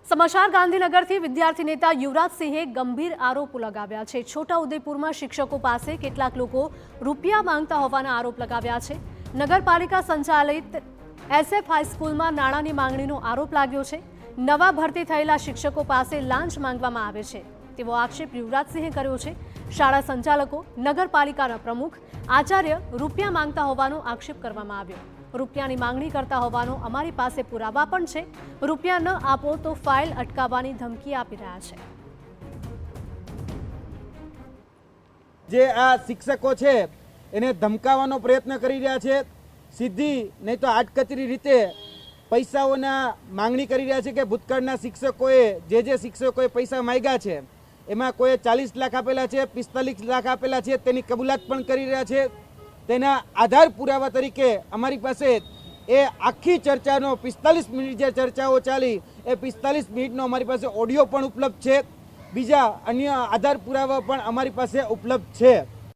સમાચાર ગાંધીનગરથી વિદ્યાર્થી નેતા યુવરાજસિંહે ગંભીર આરોપો લગાવ્યા છે। છોટાઉદેપુરમાં શિક્ષકો પાસે કેટલાક લોકો રૂપિયા માંગતા હોવાના આરોપ લગાવ્યા છે। નગરપાલિકા સંચાલિત SF હાઈસ્કૂલમાં નાણાંની માંગણીનો આરોપ લાગ્યો છે। નવા ભરતી થયેલા શિક્ષકો પાસે લાંચ માંગવામાં આવે છે તેવો આક્ષેપ યુવરાજસિંહે કર્યો છે। શાળા સંચાલકો, નગરપાલિકાના પ્રમુખ, આચાર્ય રૂપિયા માંગતા હોવાનો આક્ષેપ કરવામાં આવ્યો। રૂપિયાની માંગણી કરતા હોવાનો અમારી પાસે પુરાવા પણ છે। રૂપિયા ન આપો તો ફાઇલ અટકાવવાની ધમકી આપી રહ્યા છે। જે આ શિક્ષકો છે એને ધમકાવવાનો પ્રયત્ન કરી રહ્યા છે। સીધી નહીં તો આડકતરી રીતે પૈસાઓના માંગણી કરી રહ્યા છે કે ભૂતકાળના શિક્ષકોએ જે શિક્ષકોએ પૈસા માંગ્યા છે એમાં કોઈએ 40 લાખ આપેલા છે, 45 લાખ આપેલા છે, તેની કબૂલાત પણ કરી રહ્યા છે। તેના આધાર પુરાવા તરીકે અમારી પાસે એ આખી ચર્ચાનો 45 મિનિટ જે ચર્ચાઓ ચાલી એ 45 મિનિટનો અમારી પાસે ઓડિયો પણ ઉપલબ્ધ છે। બીજા અન્ય આધાર પુરાવા પણ અમારી પાસે ઉપલબ્ધ છે।